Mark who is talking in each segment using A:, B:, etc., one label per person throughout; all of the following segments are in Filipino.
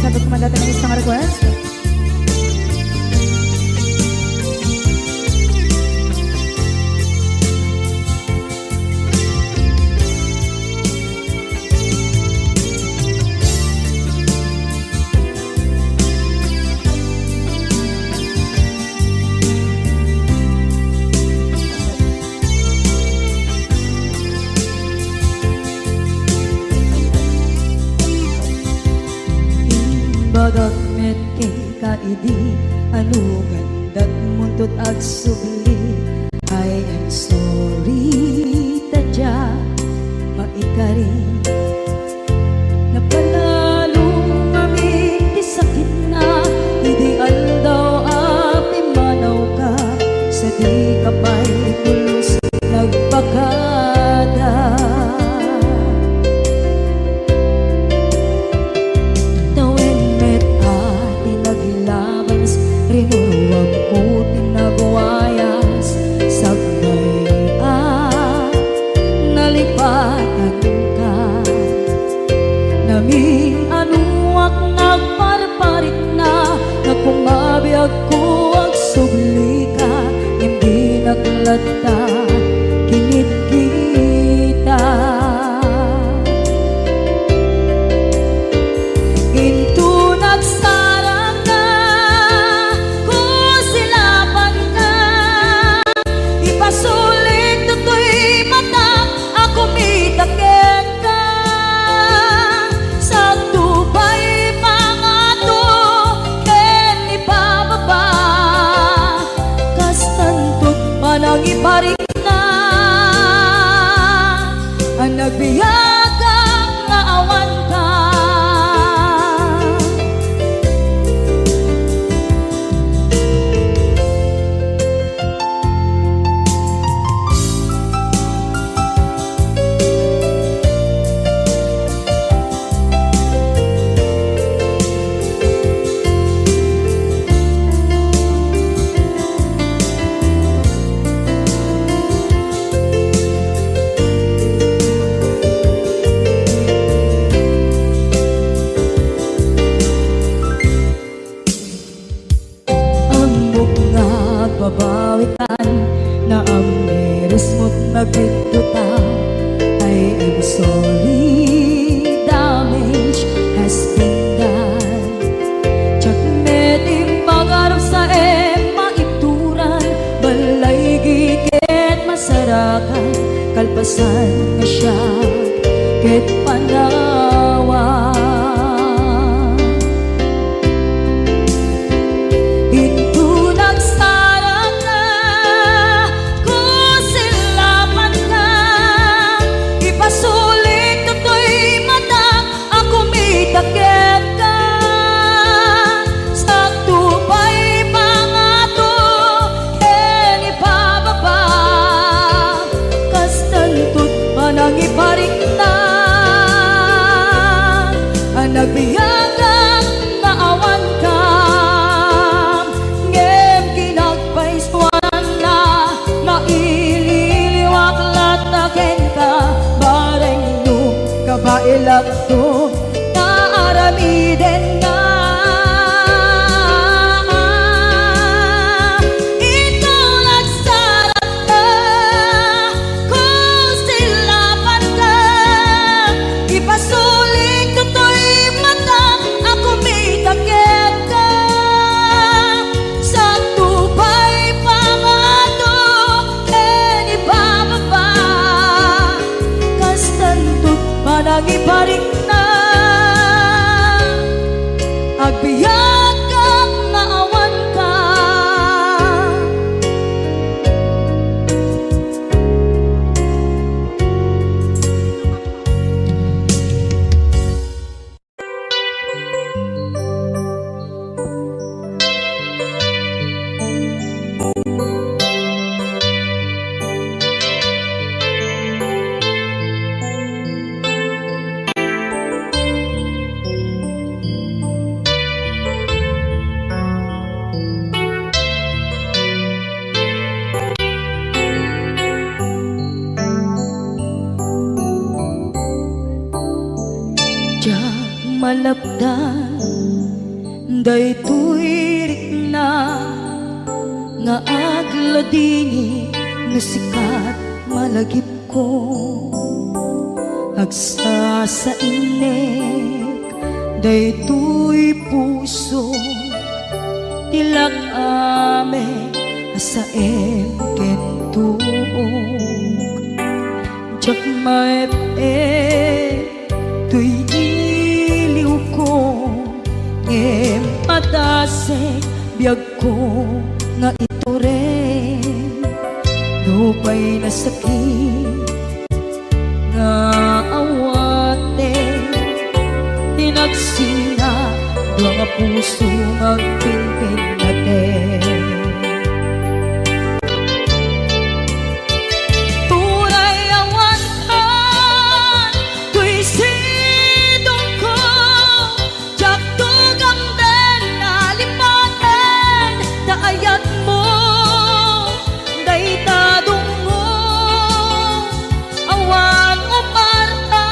A: sagot ko madatan ng isang request.
B: Bagat met kay kaidi ano gandat muntot ag subli. I am sorry tadya maikari napanalo kami di sakit na ideal daw api manaw ka sa di kapay pulos nagpakada. Rinuruwag ko tinagwayas sagbay nalipatan ka naming anuak nagparparit na nagkumabiyag ko ang subli ka hindi naglata kinit kita into nagsarang na sulit tutoy mata ako mitakit ka sa tubay mga to ken ipababa kastantot manang iparik na ang nagbiyagang nga awan ka. Babawitan na ang miris mo't nagpituta. I am sorry, damage has been done. Tsak meding magarap sa maituran balay gigit masarakan kalpasan na siya ket panawa. Takit ka sa tubay pangato ken ipababa kastantot manang iparik na ang nagbiyagang naawan ka ngem kinagpaiswan na naililiwak lataken ka bareng no kabailak to aramiden na ito nagsarap na kung silapan ka ipasulit tutoy mata ako may takit ka sa tubay pangato ken ipababa kastantot manang iparik na agbiyak kang naawan ka. malapdan Daytoy na nga agladini nga sikat malagip ko agsa sa inek daytoy puso tilak ame sa kentuog jak maep tuy iliw ko ngem padasek biyag ko nga ito rin lupay na sakit nga awate tinagsinga mga puso magpinpin natin puray awantan tuy sidong ko jak tugam den nalipaten taayat mo daytadong mo awan umarta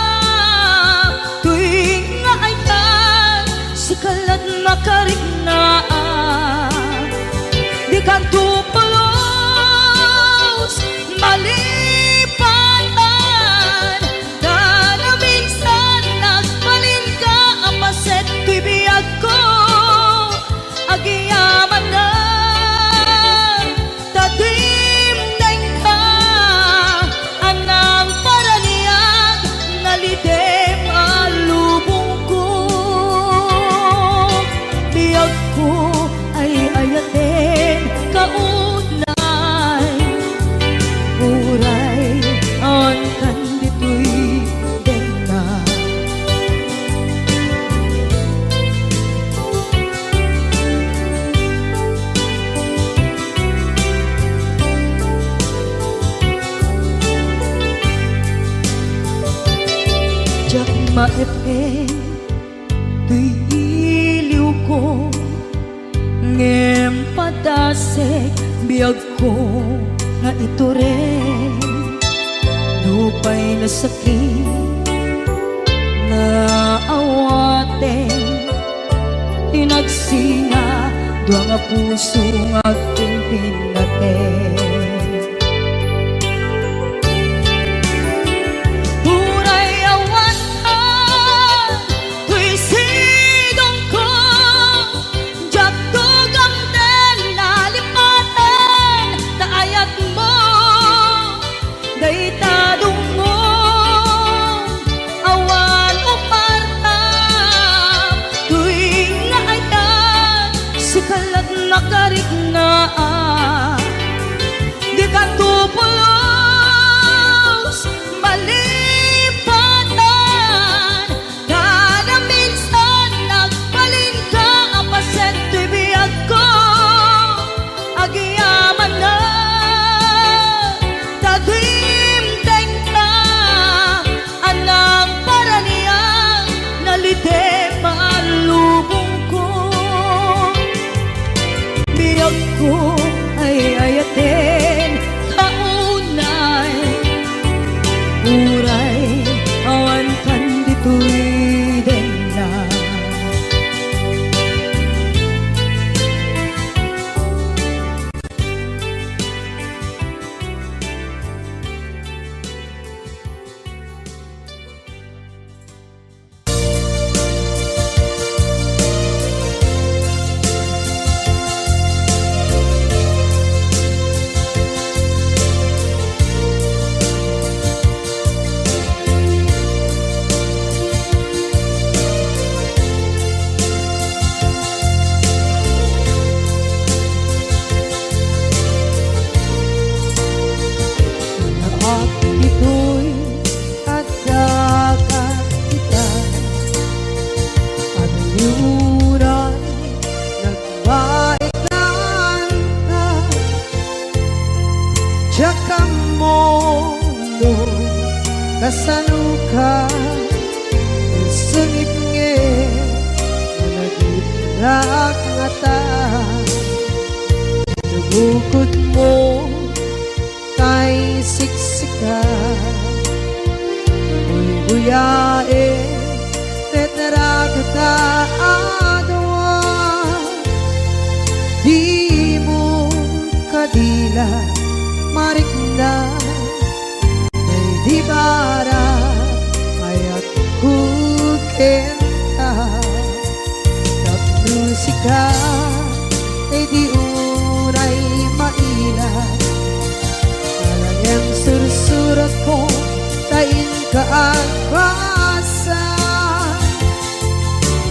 B: tuy nga ayan sikalat makarignaan di kan tupulos malipatan na minsan nagbalin ka apaset tuy biyag ko agiyaman na tatimdeng ka anang paraniyag nalidem alubong ko biyag ko ay ayatin kaunay uray on kan ditoy denga jak maepen tuy iliw ko ngem padasek biyag ko nga ito rin lupay na sakit na awate tinagsinga dua nga puso nga pinpinaten puray awantan tuy sidong ko jak tugam den nalipaten taayat mo daytadong mo awan uparta tuy nga ayan sikalat nakarignaan di kan tupulos malipatan kada minsan nagbalin ka apaset tuy biyag ko agiyaman na tatimdeng ka anang paraniyang nalidem alubong ko biyag ko ay ayatin kaunay uray awan kan ditoy denga at ito'y agkakakitan at liuran nagbaiklan ka tsaka mo no kasaluka sungit nge nagitrak nga ta nabukod mo kay siksika Uy buyae tetra kita adwa bara ayat kukenta kat musika ay di unay maila talagang sursurat ko tain ka ang basa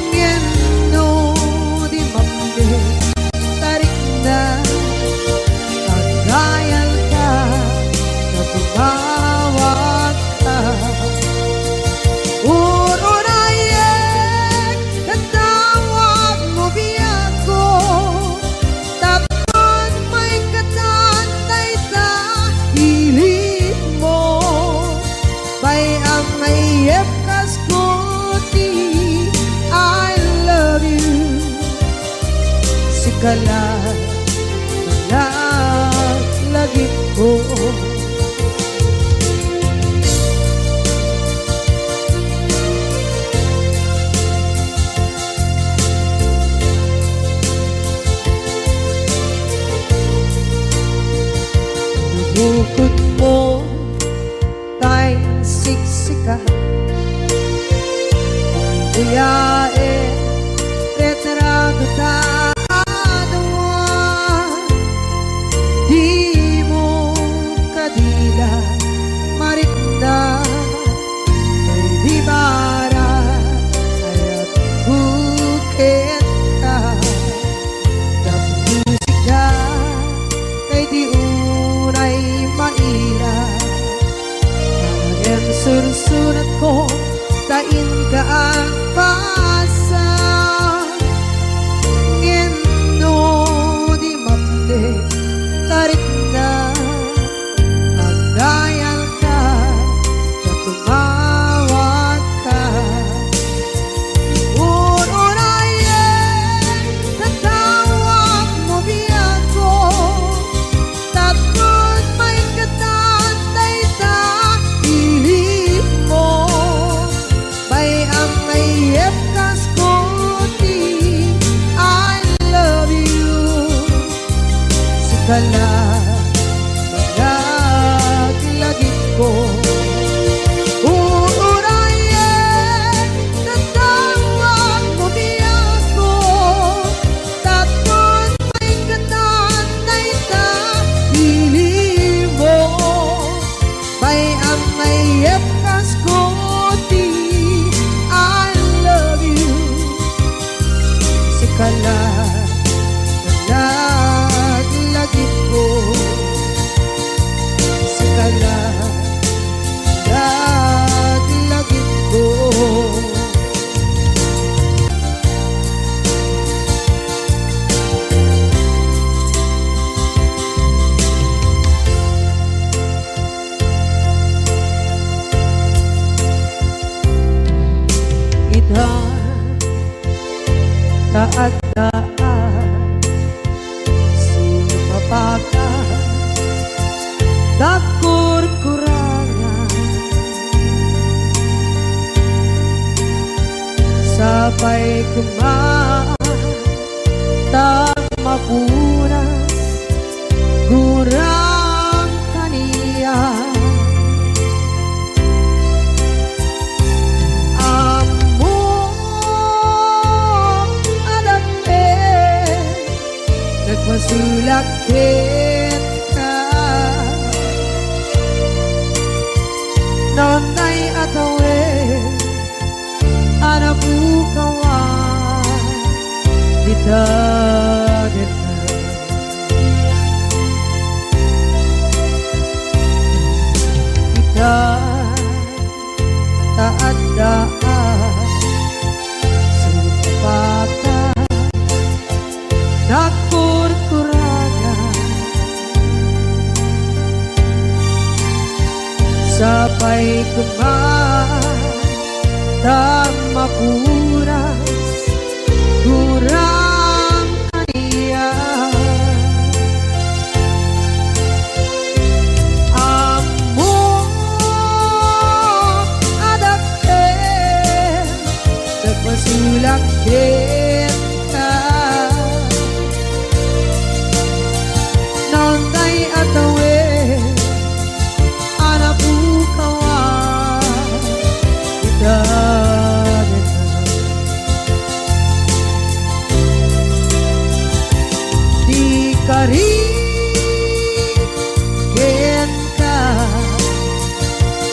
B: ngeno di mamde tarik na kagayal ka na tumawag ka urunayek katawag mo biyako tapon may katantay sa hilig mo bay ang mayep kaskuti I love you sikala lagi ko bukod mo tay siksika buyae retrato tadwa di mo kadila marikna ay di bara ayat bukit ka ng musika ay di unay maila talagang sursurat ko tain ka ang pasa ngeno di mamde tarik na ang dayal ka na tumawag ka unayen tatawag mo biyako tapos may katantay sa hilig mo bay ang mayep kaskuti I love you sikala lagi ko uurayen tatawag mo biyako tapos may katantay sa hilig mo bay ang mayep kaskuti I love you sikala lagi ko sikala lagi ko ita taadaan sumapaka dakur-kurangan sabay kumaan tak mapunas gurang kaniya masulakit ka nonday atawe anabukawan dita kita taadaan sumapaka nakur-kurangan sabay kumaan tak mapunas gurang kaniya amo adapter nagmasulakit ka nonday atawe anabukawan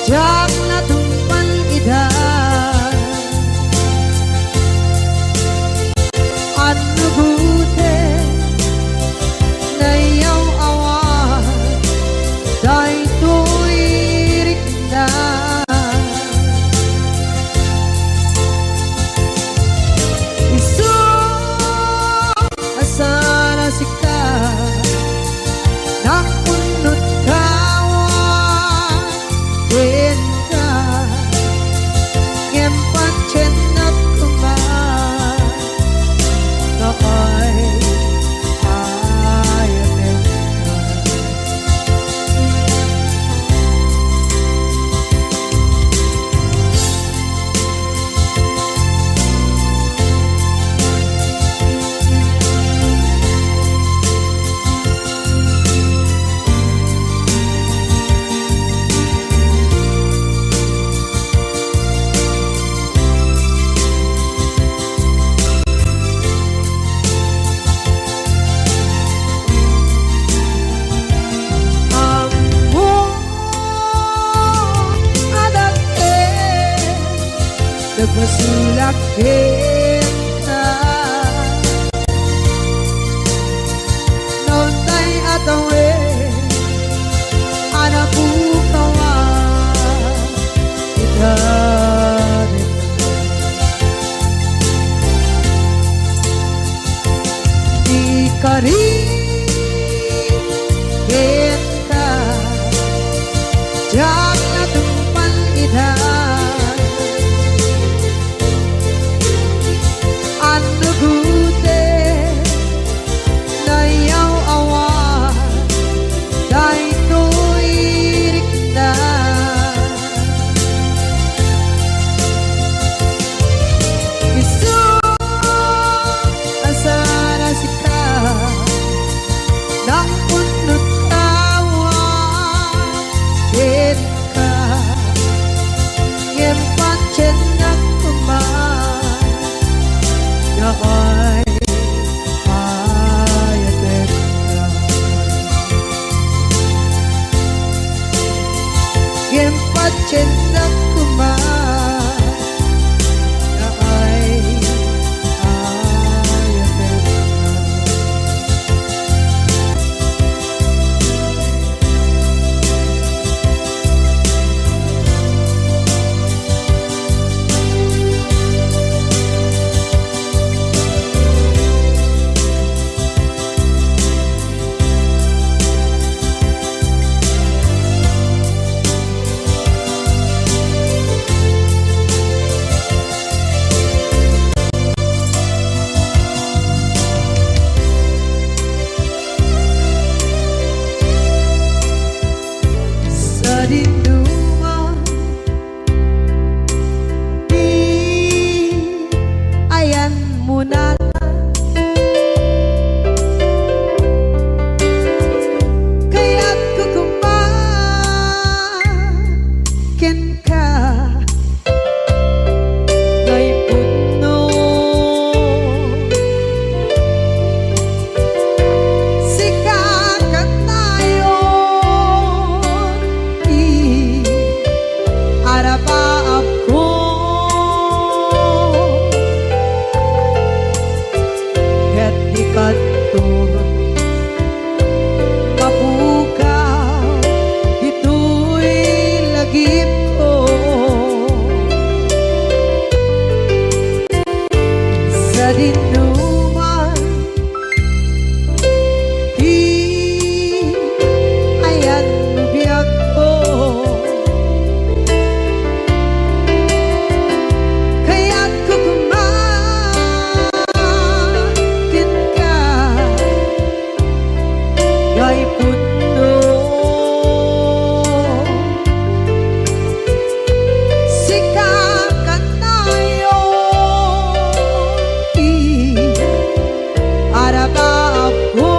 B: jak na tumpan ida ano gute na yaw awa day tuirik na isu asana sika nakunot kawa din ka ngempat chenap kuman nakay ayatin ka nagmasulak kita noon tay atawe anak bukawa kita di kari kita jak na tumpan ida ano gute na yaw awa day tuirik na isu asana sika nang punot kawa din ka ngempat chenak kuman nakay ayatin ka ngempat chenak kuman nakay ayatin ka sa dinuma di ayan mo na kaya't kukumakin ka ngay puno sikakat tayo arapaap ko ket ikat to mapukaw ito'y lagip ko sa dinuman di ayan biyak ko kaya't kukumakin ka ngay puno sikakat tayo arapaap ko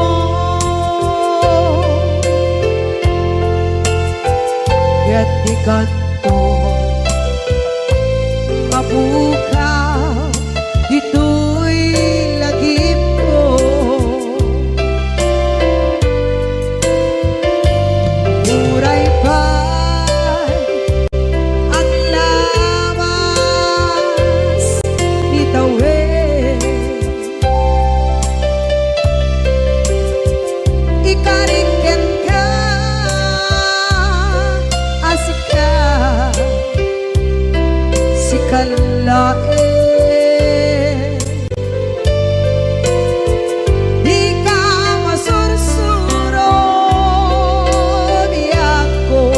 B: ket ikat to mapukaw ito'y lagip ko muray pa'y lain. Di ka masursuro biyak ko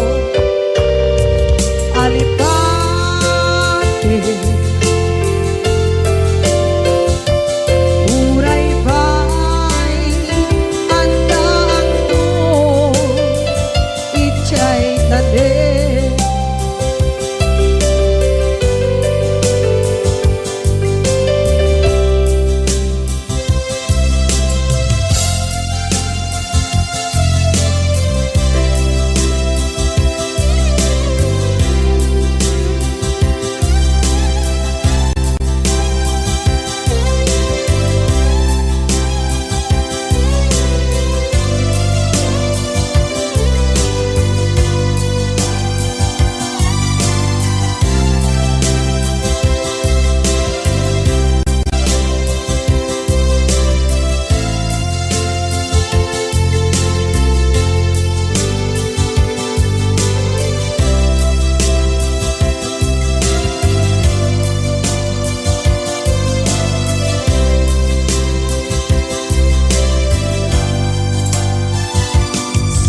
B: alipate. Uray ba'y andaan mo ichay tanin.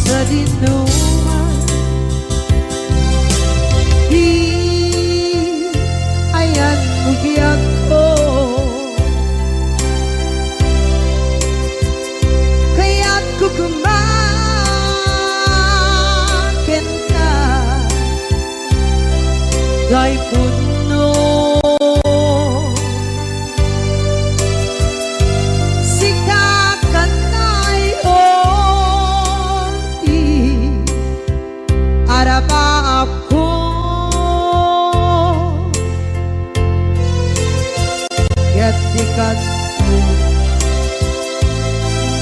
B: Sa dinuman di ayan bugyan ko, kaya't kukumakin ka gay puno. Arapa ako kaya't di ka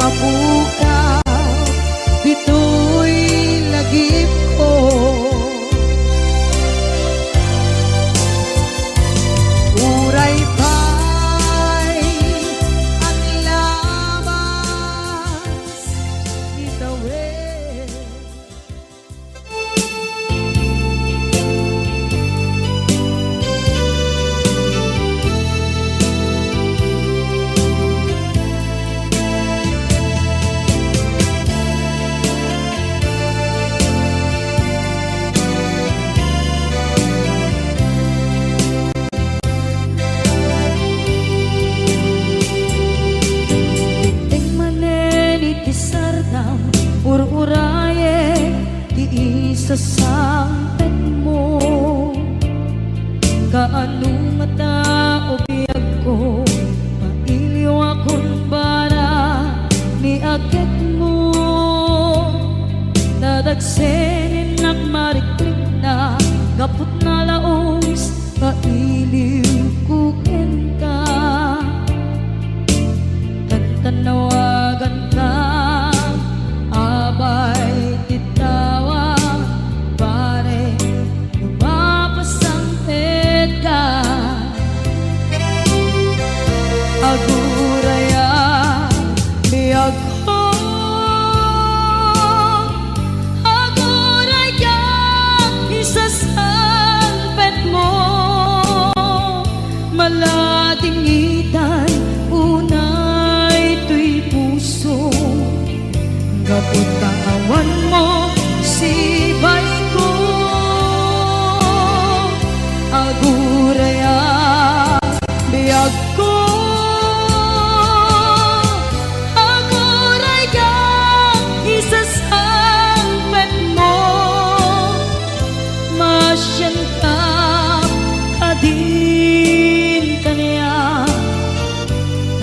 B: mabuka dito'y lagip ko. Uray ba'y ang labas itawid. Ur-uraye di isa sampet mo, kaanong mata o biyag ko, mailiw akong para ni akit mo. Nadagsenin nagmariklik na gapot na laos, mailiw kukin ka. Tantanawagan ka abay titawa pare lumapasang tedka. Aguraya biyag ko, aguraya isasalpet mo, maladingitan unay tuy puso. Kapot kaawan mo si bay ko, aguraya biyag ko, aguraya isasalpet mo, masyan ka kadin kaniya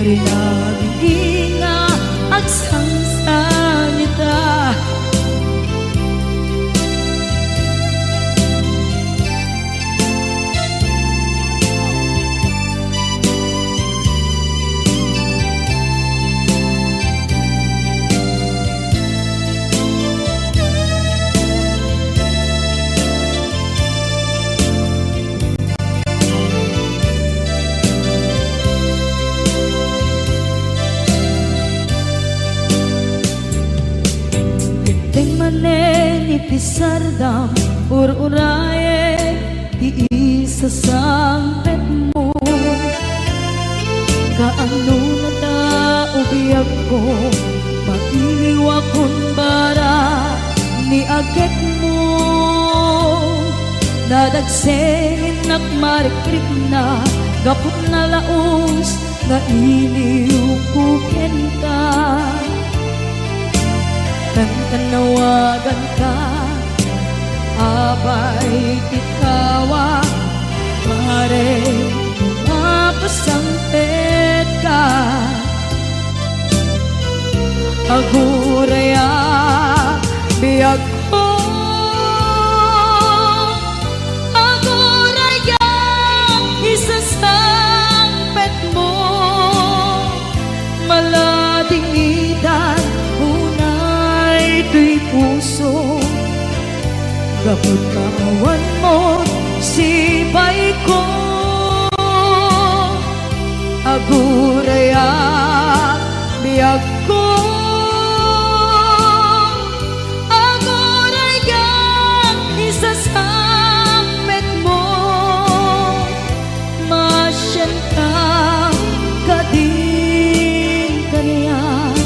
B: rinagin nga agsangsan ita. Iti sardam ur-uraye di isa sampet mo, Dadagsengin at marikrip na gapot na laos nga iliw kuken ka. Nang tanawagan ka, abay tikawa, mare mapasampet ka. Aguraya biyag ko, aguraya isasampet mo, malading idan unay tuy puso. Gapot kawan mo sibay ko, aguraya biyag ko, aguraya isasampet mo, masyan ka kadin kaniyan.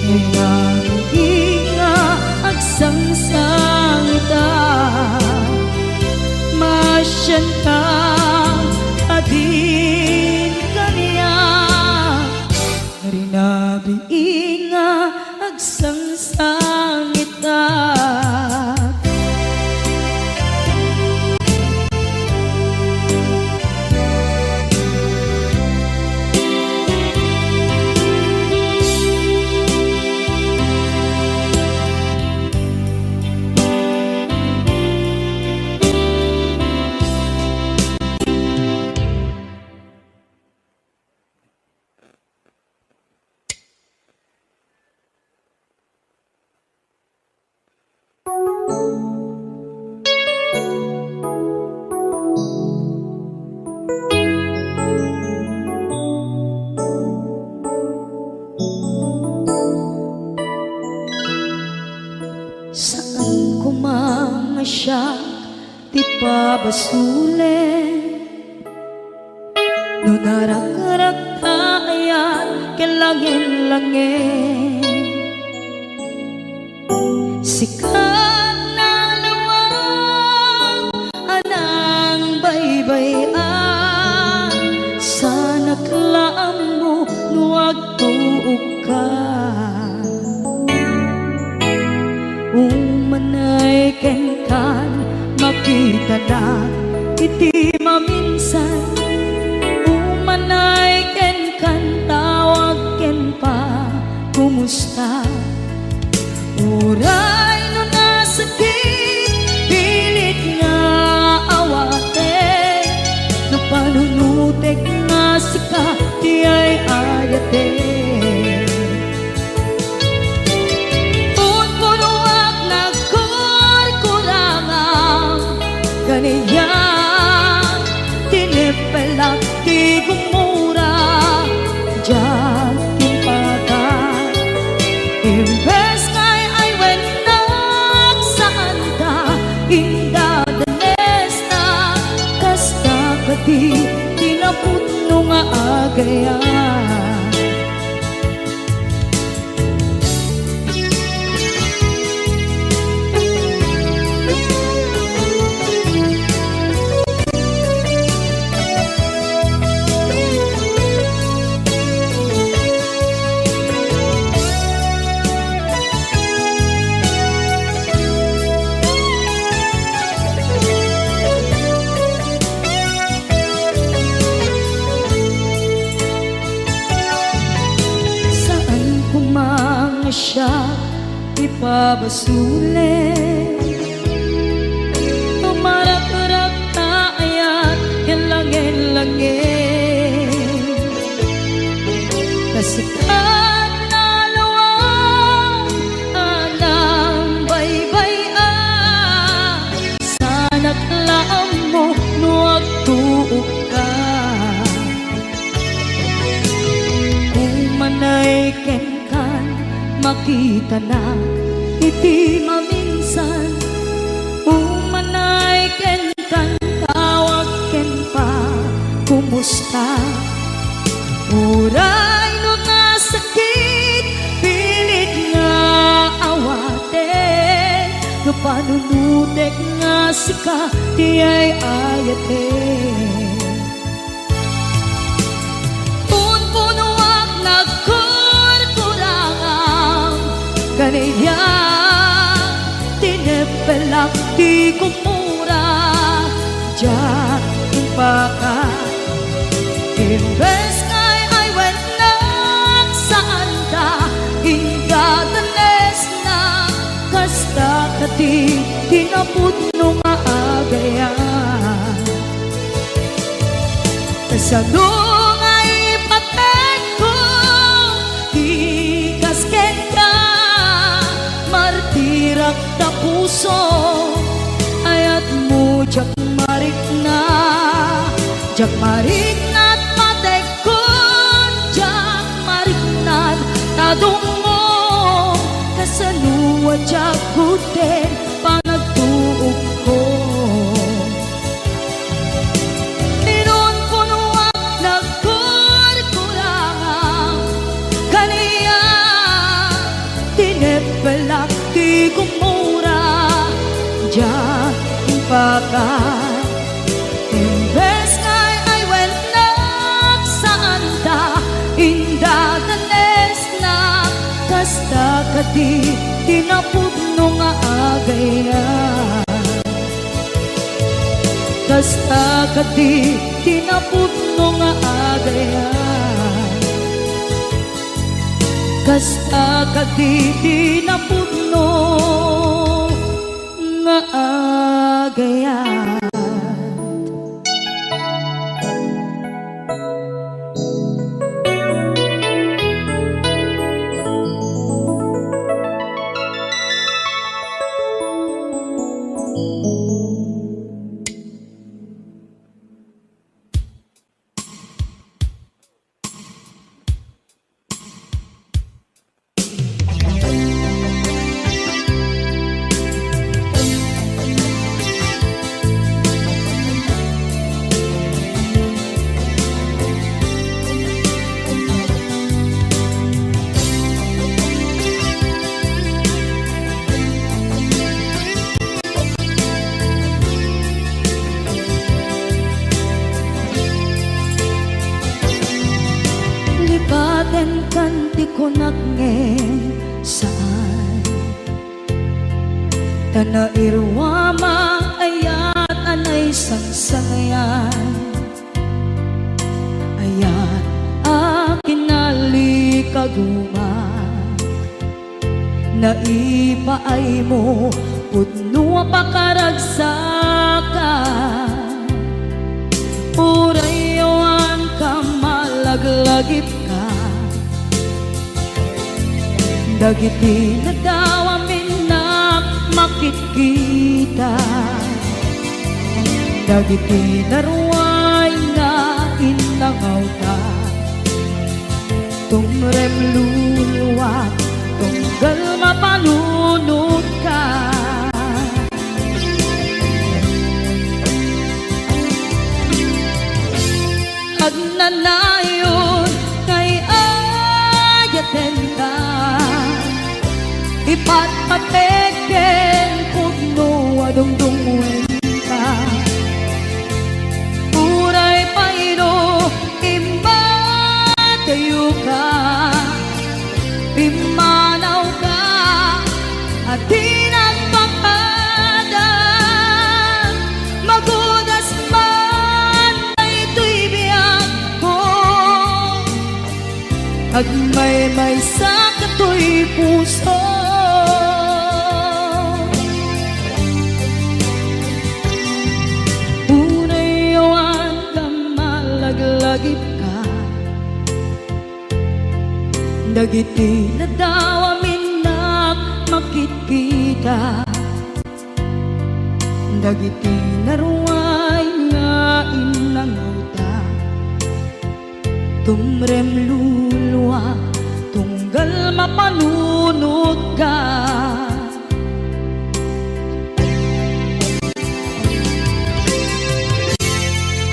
B: Ngayon inga agsangsangita, masyan ka adin kaniya. Rinabi inga agsangsangita. Saan ko mamasyak ti pabasule, no narak-rak tayan kelangin-langin. Sikat na lawang anang baybayan, sana klaam mo nuwag tuog ka. Umanay ken kan makita na iti maminsan, umanay ken kan tawag ken pa kumusta. Uray no nasakit pilit nga awate, no panunutek nga sika di ay ayate. Kaniya tinipelak ti gumura diyan timpagan. Imbes ngay ay wenak saan ka indadanes na, kasta kati tinaputno nga agayan. Siya ipabasule, tumarak-rak tayan kelangin-langin. Kasikat na lawang anang baybayan, sana klaam mo nuwag tuog ka. Umanay ken makita na iti maminsan, umanay ken kan tawag ken pa kumusta. Uray no nasakit pilit nga awate, no pa panunutek nga sika ti ay ayate. Punpunuak nagkurkurangang kanaya tinepelak ti kumura diyan impaka. Imbes ngay ay went nang saan ta ingadanes na kasta kati tinapudno nga agayan. Kasano nga ipatek ko ikasken ka martirak ta puso ayat mo jak marik na patek ko jak marik na tadungo kasaluwa jak kuten panagtuog ko. Ninon punuak nagkurkurangang kaniya tinepelak ti kumura diyan impaka. Imbes ngay ay went nagsaan ta indadanes na kasta kati tinapudno nga agayan. Kasta kati tinapudno nga agayan. Kasta kati tinapudno nga agayan. Lipaten kanti ko nagngeng saan tana irwama ayat anay sangsangayan ayat akin nalikaguma naipaay mo pudno pakaragsakan urayawan ka malaglagip ka dagiti nadawamin na makikita dagiti naruay na inangaw ta tumrem luluwag tunggal mapanunod ka. Agnanayon kay ayaten ka ipatpateken pudno adungdungwen ka uray paino imbatayo ka imanaw ka at tinagpakada magudas man ay ito'y biyak ko agmay-may sa kato'y puso. Unayawan ka malaglagip ka dagiti nadawamin na makikita dagiti naruay nga inangaw ta tumrem luluwa tunggal mapanunod ka.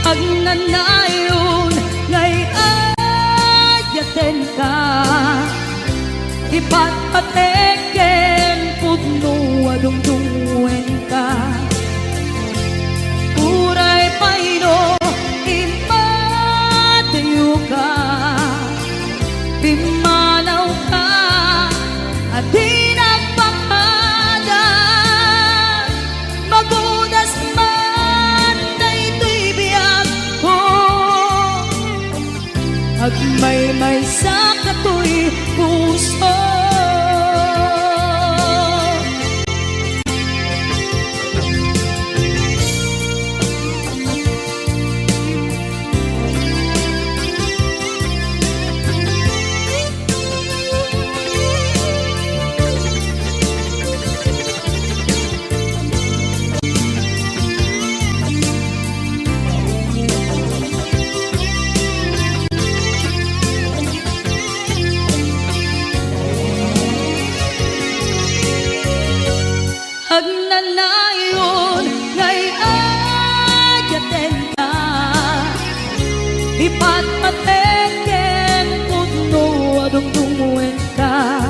B: Agnanayon ngay ayaten ka ipatpateken pudno dungdungen ka. Uray payno imatayo ka, pimanaw ka at di nagpakada. Magudas man daytoy biyag ko, agmay-may sa katoy puso. Agnanayon ngay ayaten ka, ipatpateken putno adungdunguen ka.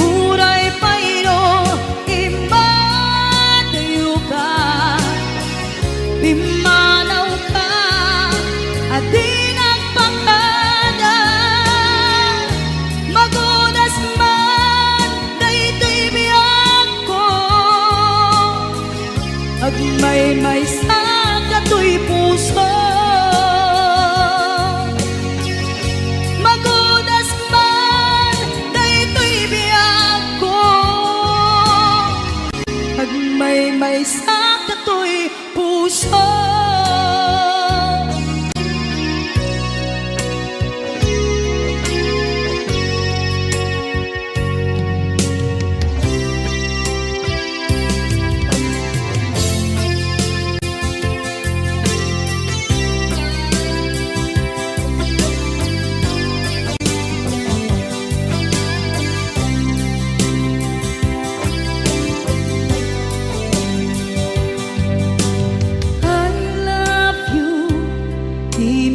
B: Uray payno imatayo ka, pimanaw ka at di nagpakada. Magudas man daytoy biyag ko, agmay-may sa katoy puso. Magudas man daytoy biyag ko, agmay-may sa katoy puso.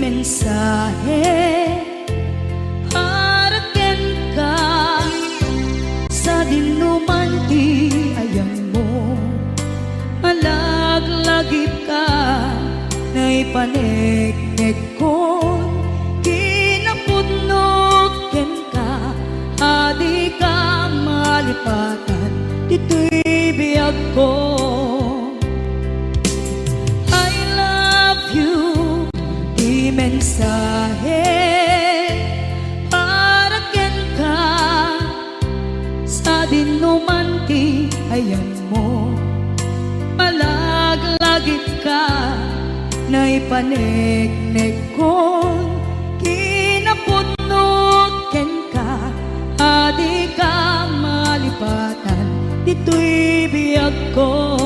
B: Mensahe haraken ka sa dinuman ti ayan mo, malaglagip ka na ipanegnek ko, kinapudnot ken ka, adi ka malipatan dito'y biyag ko. Mensahe haraken ka sa dinuman ti ayan mo, malaglagip ka na ipanegnek ko, kinapudnot ken ka, adi ka malipatan dito'y biyag ko.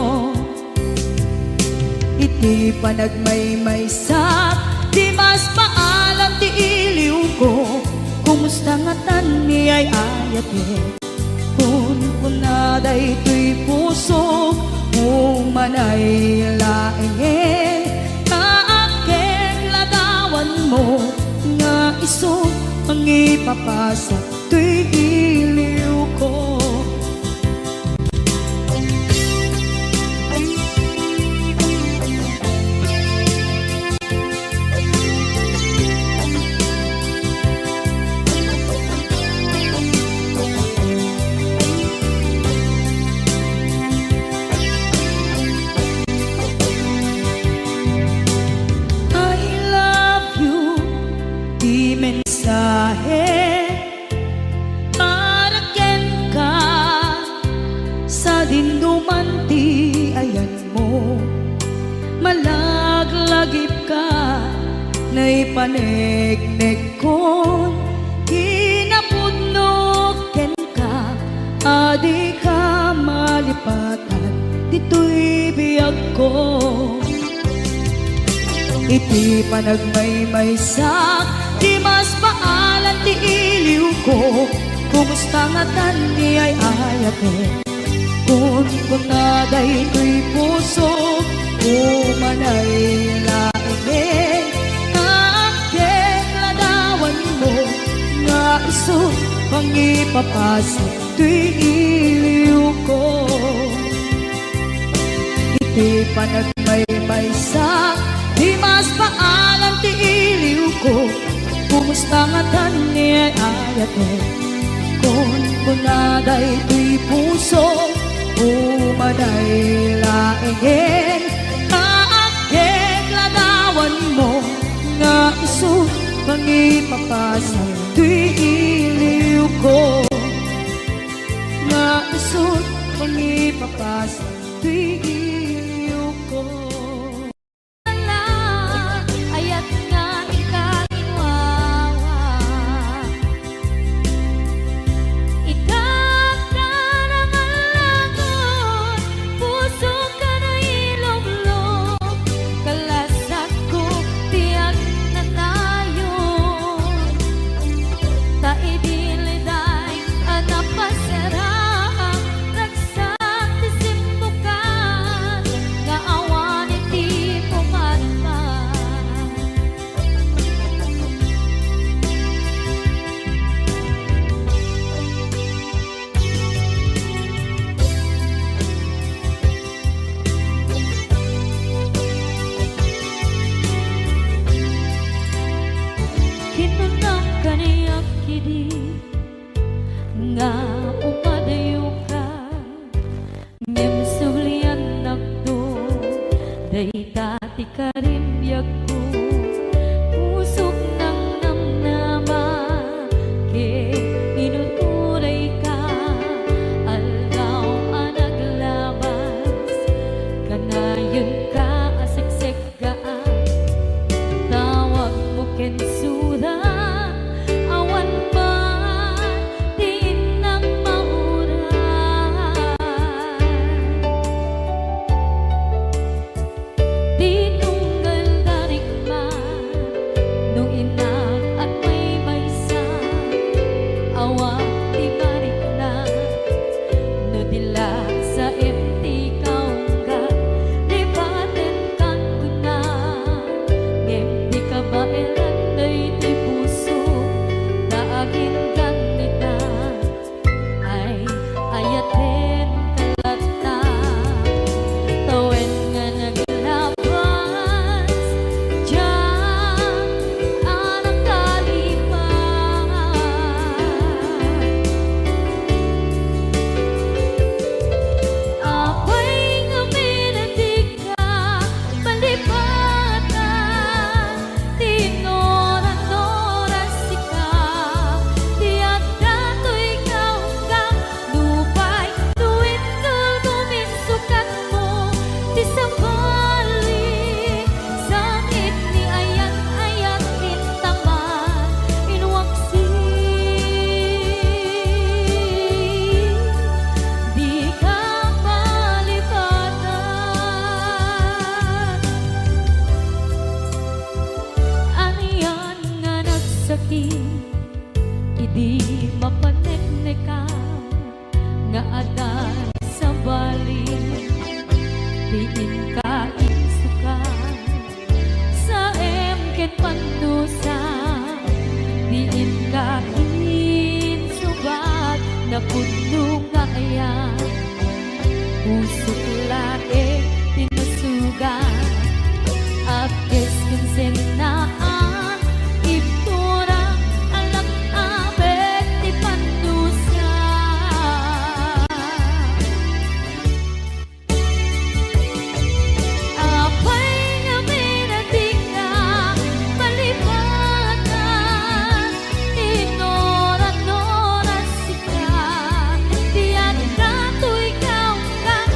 B: Iti panagmay-maysak di mas paalam ti iliw ko, kumusta nga tan mi ay ayate. Kun kunaday to'y puso, umanay laeng, kaakeng ladawan mo, nga iso ang ipapasa to'y iliw ko. Mensahe haraken ka sa dinuman ti ayan mo, malaglagip ka na ipanegnek ko, kinapudnot ken ka, adi ka malipatan dito'y biyag ko. Iti panagmay-maysak di mas paalan ti iliw ko, kumusta nga tan ni ay ayate. Kun kunaday to'y puso, umanay laeng, kaakeng ladawan mo, nga iso pang ipapasa to'y iliw Di pa nagmaymay sa di mas paalan ti iliw ko. Kumusta nga tani ay ayate kon kunaday tuy puso umaday laingen kaageg ladawan mo nga isu pangipapasal tuy iliw ko nga isu pangipapasal tuy iliw ko.
A: Ayat nga ikagiwawa ikakta ng alagon puso ka na ilog-log kalasat ko tiyak na tayo taidiliday anapasara ragsak tisimbukan nga awan iti pumatman kinunang kaniyak kidi nga umadayo ka ngem sublian nakdo day dati ka rin biyak ko pusok ng namnama ke inuturay ka aldaw anaglabas kanayon ka aseksek gaan tawag mo kensuda awan pa din ng mamuray tinunggal darikman nung inak at may maysa awang di marikna no dilag sa empty kaungga lipaten kan kuna ngem di ka ba elanday ti puso daagin kan nita ay ayaten kalata tawen nga naglabas diyan anak kalipan apay nga minatig ka palipatan tinoran-noras sika tiyak dato'y kaunggang lupay tuwid kal guminsukat mo ti sabalik sakit ni ayat-ayat kintaman inwaksi di ka palipatan aniyan nga nagsakit idi mapaneknekan nga adan sa balik diin ka insukan sa emken pandusa diin ka insubat na puno nga ayan pusok lae tinasugan at keskin senaan ipturang alak abet ti pandusa apay nga minatig ka palipatan tinoran-noras sika tiyan dato'y kaunggan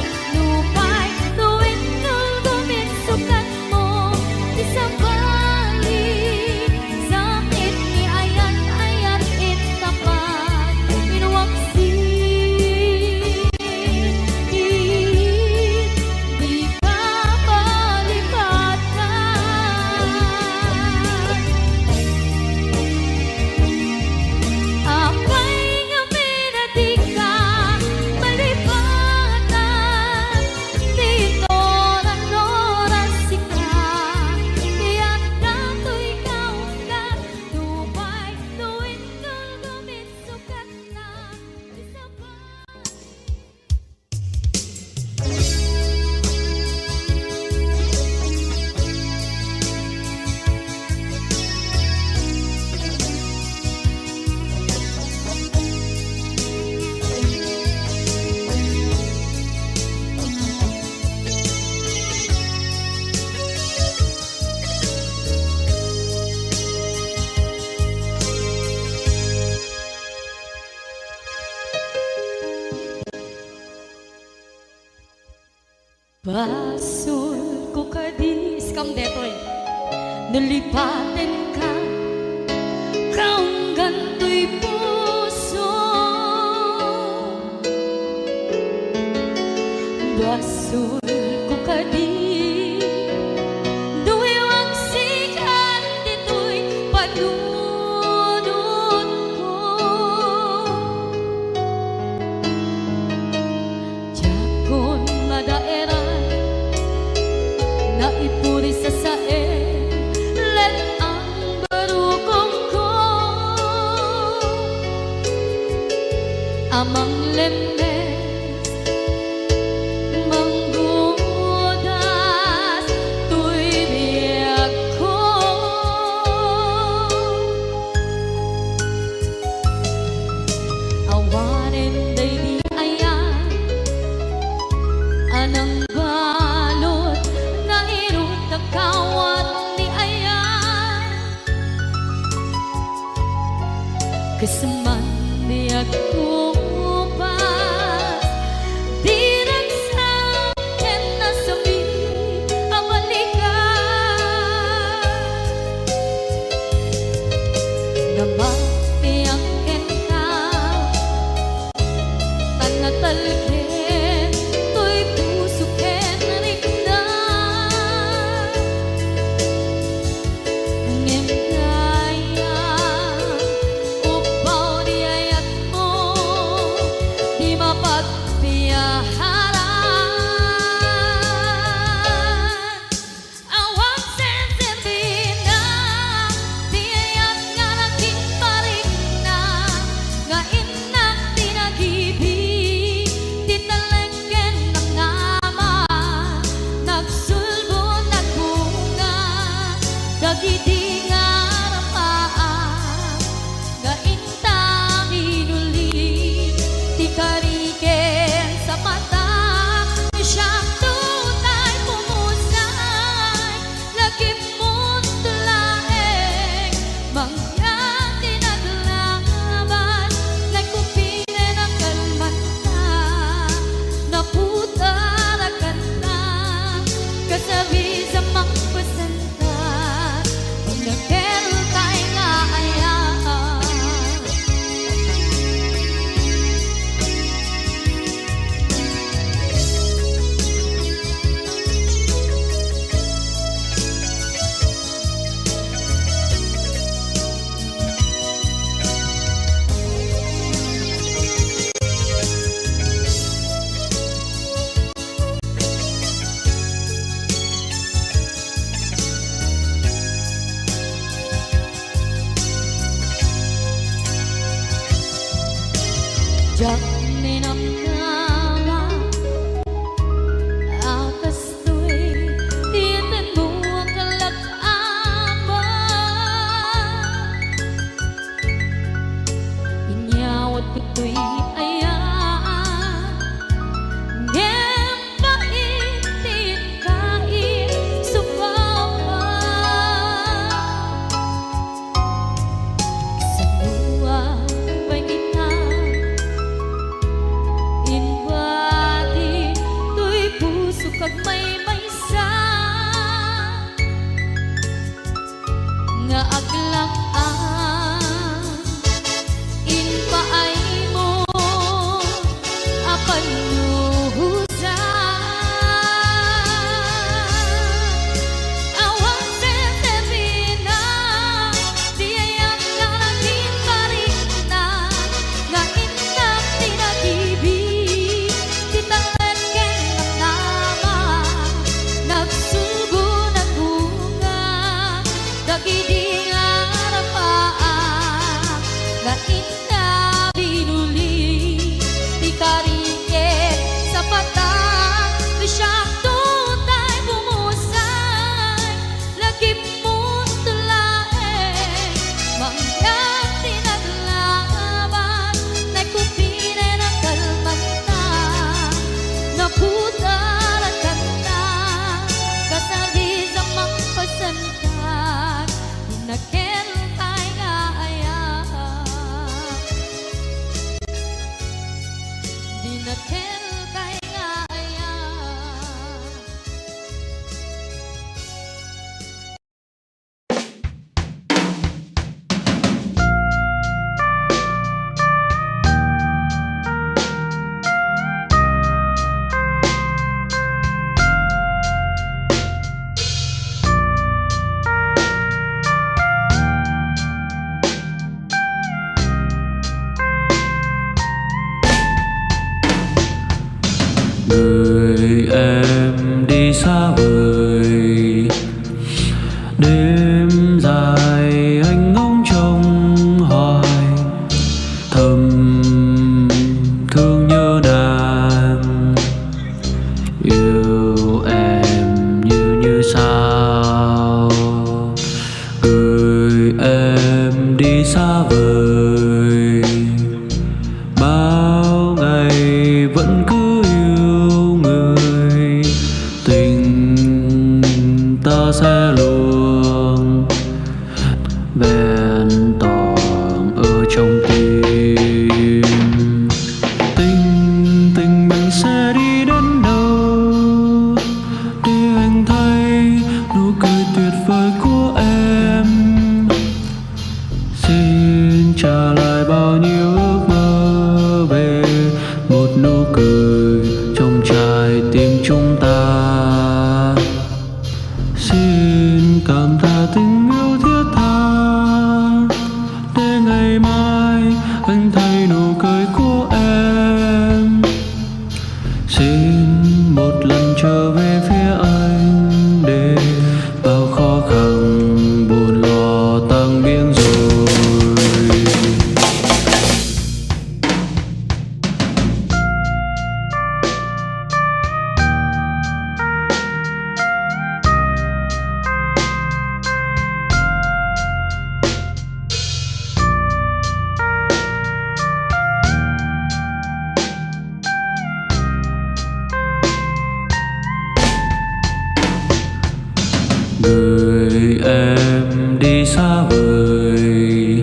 A: Basol ko kadis kam detoy nalipaten ka kaong ganto'y puso. Basol ko kadis duwewang sikan dito'y panunod ko. Jakon madaeran naipuri sa sae let ang barukong ko amang lemes manggudas tuy biyak ko. Awanen day di ayan anang balot na irot na kawat ni ayan kasaman biyak ko pa di nagsakin na sabi ang balikan na mapiyak ka tanatalkin to'y pusukin rikna ngem kaya upaw di
C: xa vời. Đêm dài anh ngóng trông hoài, thầm thương nhớ nàng. Yêu em như sao, gửi em đi xa vời. Bao ngày vẫn cứ yêu người, tình ta sẽ luôn vẹn toàn ở trong tim. Tình mình sẽ đi đến đâu để anh thấy nụ cười tuyệt vời của em. Xin trả lại bao nhiêu ước mơ về một nụ cười trong trái tim chúng ta. Xin cảm tạ tình yêu thiết tha, để ngày mai anh thấy nụ cười của em. Xin một lần trở về phía anh, để bao khó khăn buồn lo tan biến rồi. Gửi em đi xa vời.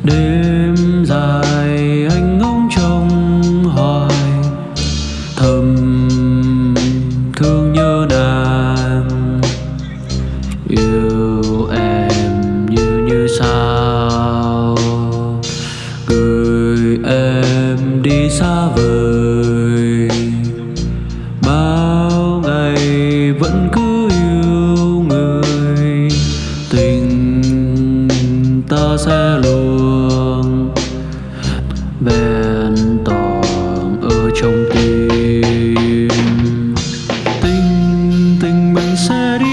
C: Đêm dài anh ngóng trông hoài, thầm thương nhớ nàng. Yêu em như sao, gửi em đi xa vời. Bao ngày vẫn cứ yêu người, tình ta sẽ luôn vẹn toàn ở trong tim. Tình mình sẽ đi